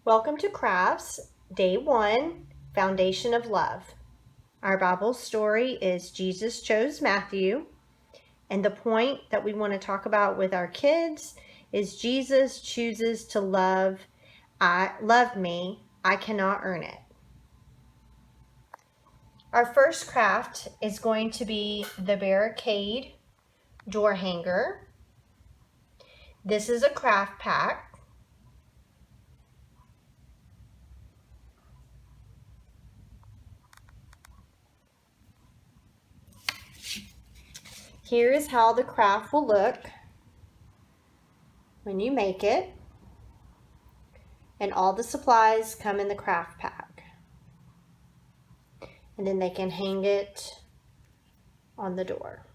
Welcome to Crafts, Day 1, Foundation of Love. Our Bible story is Jesus chose Matthew, and the point that we want to talk about with our kids is Jesus chooses to love me, I cannot earn it. Our first craft is going to be the barricade door hanger. This is a craft pack. Here is how the craft will look when you make it, and all the supplies come in the craft pack, and then they can hang it on the door.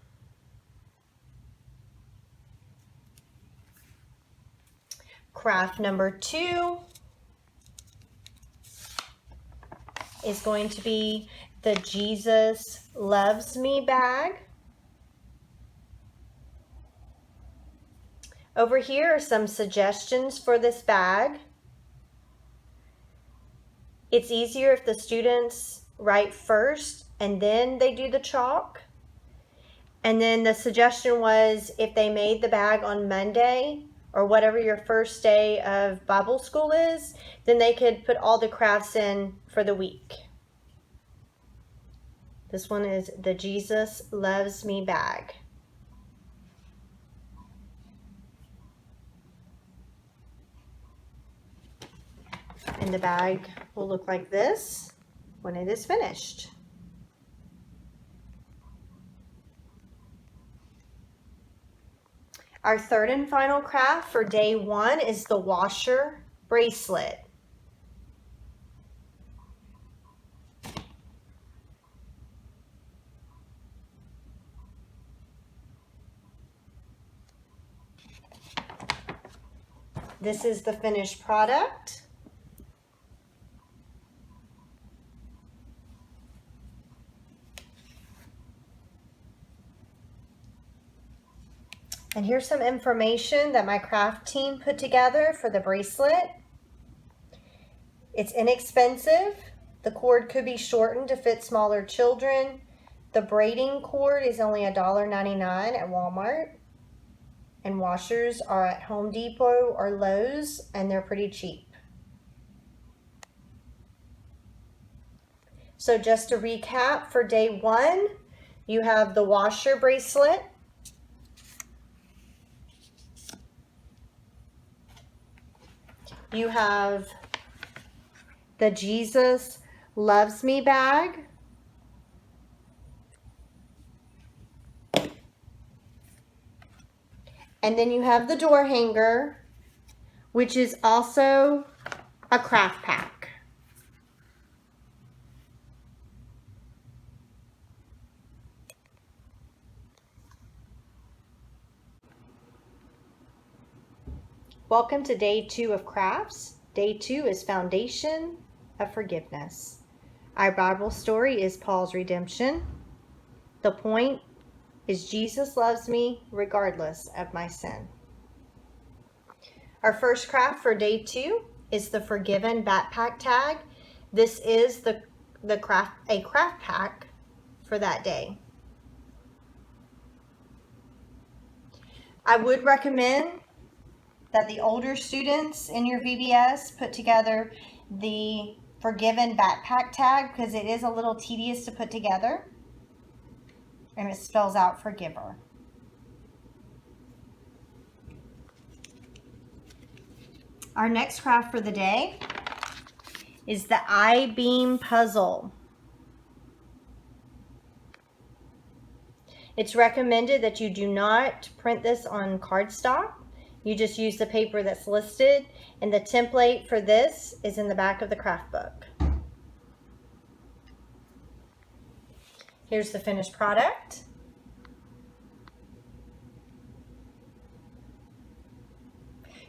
Craft number 2 is going to be the Jesus Loves Me bag. Over here are some suggestions for this bag. It's easier if the students write first and then they do the chalk. And then the suggestion was if they made the bag on Monday or whatever your first day of Bible school is, then they could put all the crafts in for the week. This one is the Jesus Loves Me bag. And the bag will look like this when it is finished. Our third and final craft for day 1 is the washer bracelet. This is the finished product. And here's some information that my craft team put together for the bracelet. It's inexpensive. The cord could be shortened to fit smaller children. The braiding cord is only $1.99 at Walmart. And washers are at Home Depot or Lowe's, and they're pretty cheap. So just to recap, for day 1, you have the washer bracelet. You have the Jesus Loves Me bag. And then you have the door hanger, which is also a craft pack. Welcome to day 2 of crafts. Day 2 is Foundation of Forgiveness. Our Bible story is Paul's redemption. The point is Jesus loves me regardless of my sin. Our first craft for day 2 is the Forgiven backpack tag. This is a craft pack for that day. I would recommend that the older students in your VBS put together the Forgiven backpack tag because it is a little tedious to put together, and it spells out forgiver. Our next craft for the day is the I-beam puzzle. It's recommended that you do not print this on cardstock. You just use the paper that's listed, and the template for this is in the back of the craft book. Here's the finished product.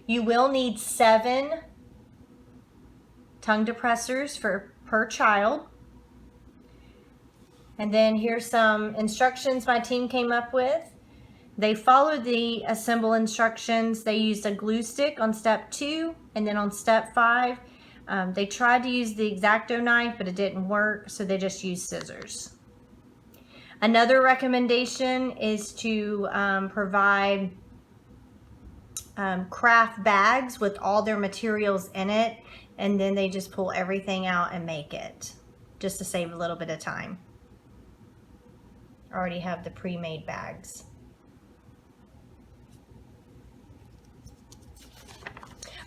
You will need 7 tongue depressors per child. And then here's some instructions my team came up with. They followed the assemble instructions. They used a glue stick on step 2, and then on step 5, They tried to use the X-Acto knife, but it didn't work, so they just used scissors. Another recommendation is to provide craft bags with all their materials in it, and then they just pull everything out and make it, just to save a little bit of time. I already have the pre-made bags.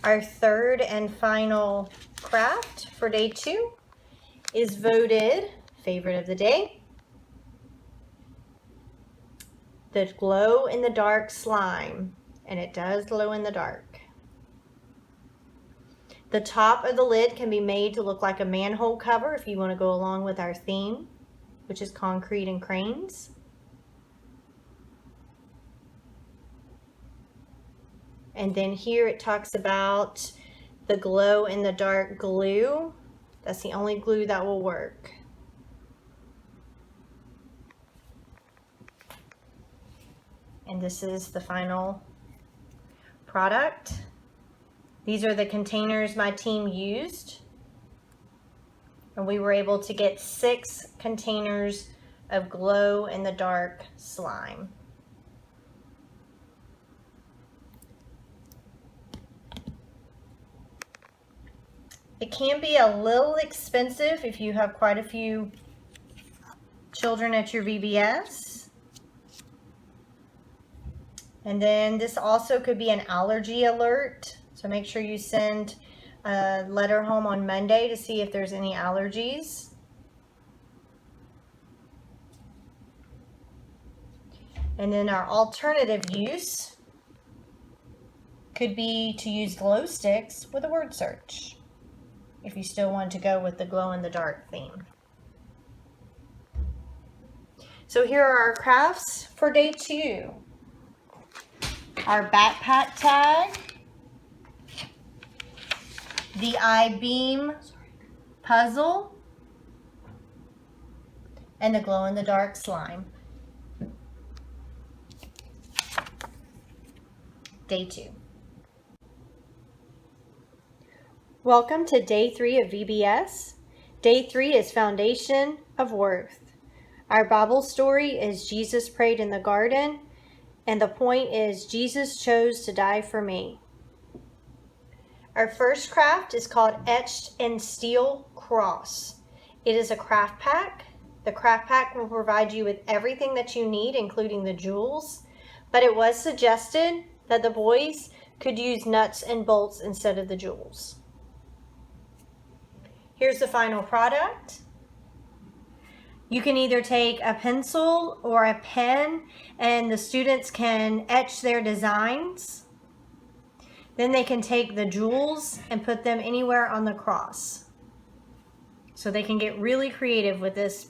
Our third and final craft for day 2 is voted favorite of the day, the glow-in-the-dark slime, and it does glow in the dark. The top of the lid can be made to look like a manhole cover if you want to go along with our theme, which is concrete and cranes. And then here it talks about the glow-in-the-dark glue. That's the only glue that will work. And this is the final product. These are the containers my team used. And we were able to get 6 containers of glow-in-the-dark slime. It can be a little expensive if you have quite a few children at your VBS. And then this also could be an allergy alert. So make sure you send a letter home on Monday to see if there's any allergies. And then our alternative use could be to use glow sticks with a word search, if you still want to go with the glow-in-the-dark theme. So here are our crafts for day 2. Our backpack tag, the I-beam puzzle, and the glow-in-the-dark slime. Day 2. Welcome to day 3 of VBS. Day 3 is Foundation of Worth. Our Bible story is Jesus prayed in the garden, and the point is Jesus chose to die for me. Our first craft is called Etched in Steel Cross. It is a craft pack. The craft pack will provide you with everything that you need, including the jewels, but it was suggested that the boys could use nuts and bolts instead of the jewels. Here's the final product. You can either take a pencil or a pen, and the students can etch their designs. Then they can take the jewels and put them anywhere on the cross. So they can get really creative with this.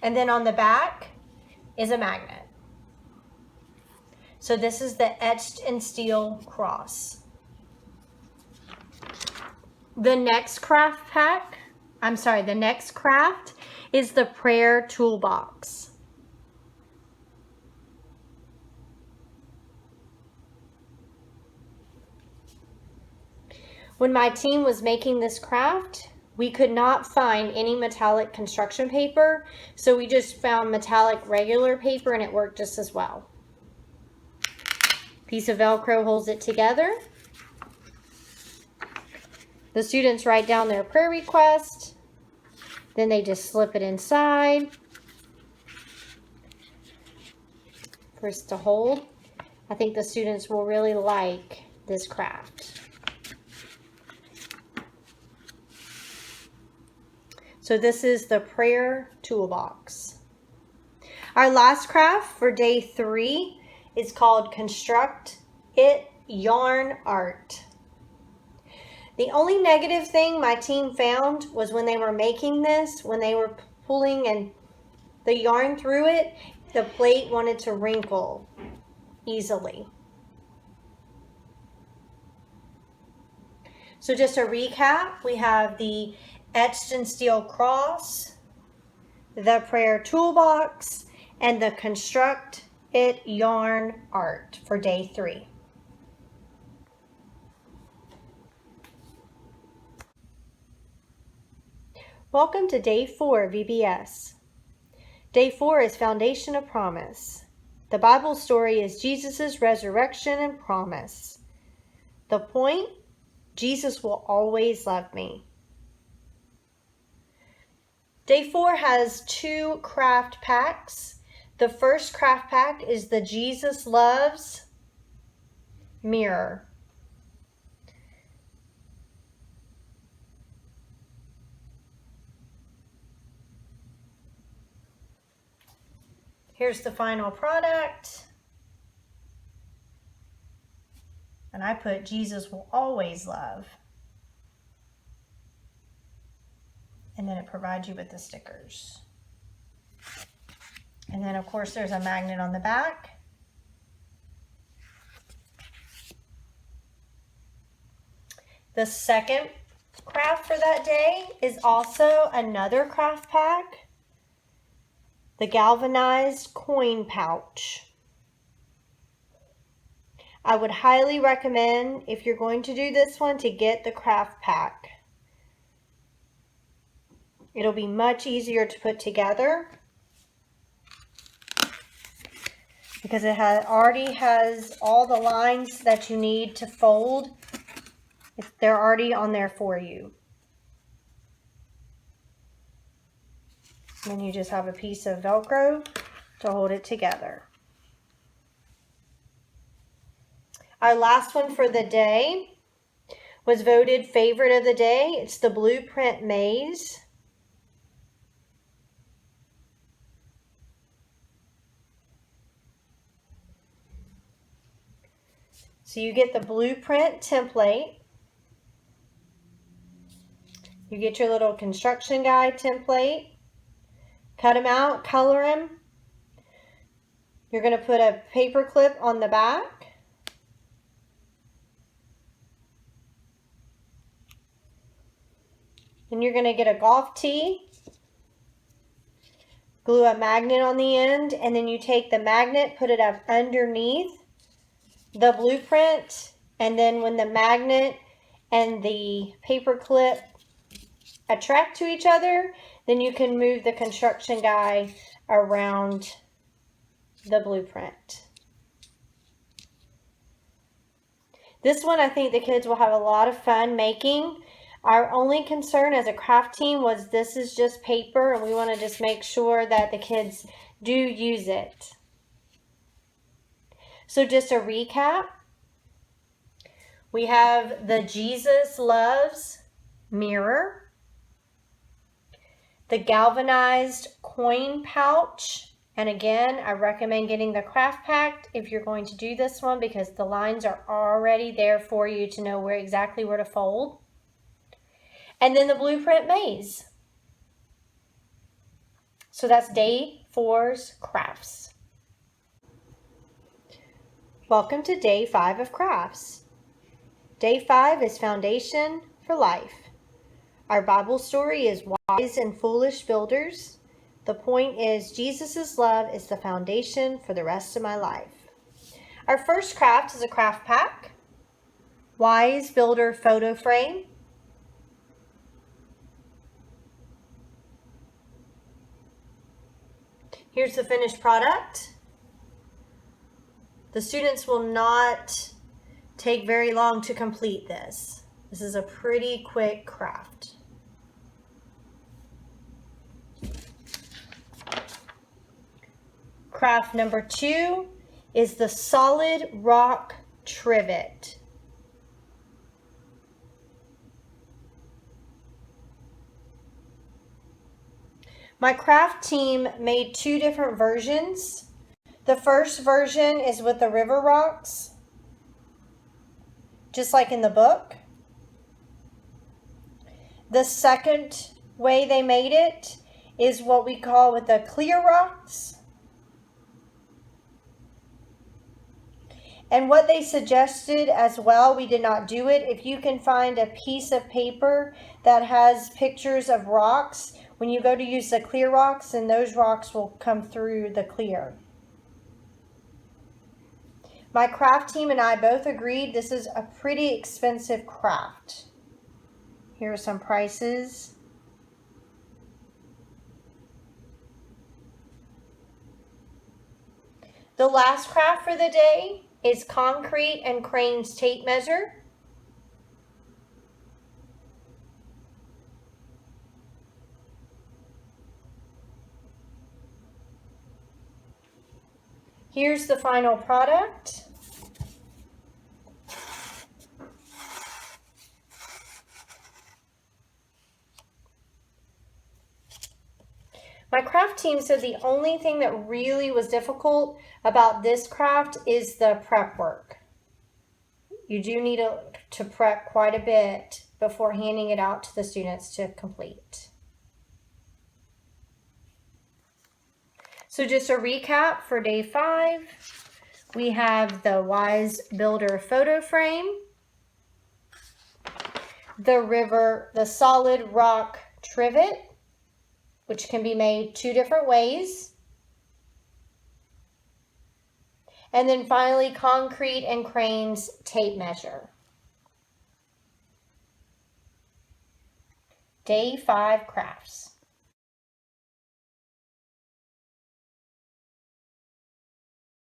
And then on the back is a magnet. So this is the Etched in Steel Cross. The next craft is the Prayer Toolbox. When my team was making this craft, we could not find any metallic construction paper, so we just found metallic regular paper, and it worked just as well. Piece of Velcro holds it together. The students write down their prayer request, then they just slip it inside for us to hold. I think the students will really like this craft. So this is the Prayer Toolbox. Our last craft for day 3 is called Construct It Yarn Art. The only negative thing my team found was when they were making this, when they were pulling and the yarn through it, the plate wanted to wrinkle easily. So just a recap, we have the Etched in Steel Cross, the Prayer Toolbox, and the Construct It Yarn Art for day 3. Welcome to Day 4 of VBS. Day 4 is Foundation of Promise. The Bible story is Jesus' resurrection and promise. The point, Jesus will always love me. Day 4 has 2 craft packs. The first craft pack is the Jesus Loves mirror. Here's the final product. And I put Jesus will always love. And then it provides you with the stickers. And then of course there's a magnet on the back. The second craft for that day is also another craft pack. The galvanized coin pouch. I would highly recommend, if you're going to do this one, to get the craft pack. It'll be much easier to put together because it already has all the lines that you need to fold. They're already on there for you. And then you just have a piece of Velcro to hold it together. Our last one for the day was voted favorite of the day. It's the Blueprint Maze. So you get the blueprint template. You get your little construction guide template. Cut them out, color them. You're going to put a paper clip on the back. Then you're going to get a golf tee. Glue a magnet on the end, and then you take the magnet, put it up underneath the blueprint, and then when the magnet and the paper clip attract to each other, then you can move the construction guide around the blueprint. This one I think the kids will have a lot of fun making. Our only concern as a craft team was this is just paper, and we want to just make sure that the kids do use it. So just a recap. We have the Jesus Loves mirror, the galvanized coin pouch, and again, I recommend getting the craft pack if you're going to do this one because the lines are already there for you to know exactly where to fold. And then the Blueprint Maze. So that's Day 4's crafts. Welcome to Day 5 of crafts. Day 5 is Foundation for Life. Our Bible story is Wise and Foolish Builders. The point is Jesus' love is the foundation for the rest of my life. Our first craft is a craft pack. Wise Builder photo frame. Here's the finished product. The students will not take very long to complete this. This is a pretty quick craft. Craft number 2 is the solid rock trivet. My craft team made 2 different versions. The first version is with the river rocks, just like in the book. The second way they made it is what we call with the clear rocks. And what they suggested as well, we did not do it. If you can find a piece of paper that has pictures of rocks, when you go to use the clear rocks, and those rocks will come through the clear. My craft team and I both agreed this is a pretty expensive craft. Here are some prices. The last craft for the day is concrete and cranes tape measure. Here's the final product. My craft team said the only thing that really was difficult about this craft is the prep work. You do need to prep quite a bit before handing it out to the students to complete. So just a recap for day 5, we have the Wise Builder photo frame, the solid rock trivet, which can be made 2 different ways. And then finally, concrete and cranes tape measure. Day 5 crafts.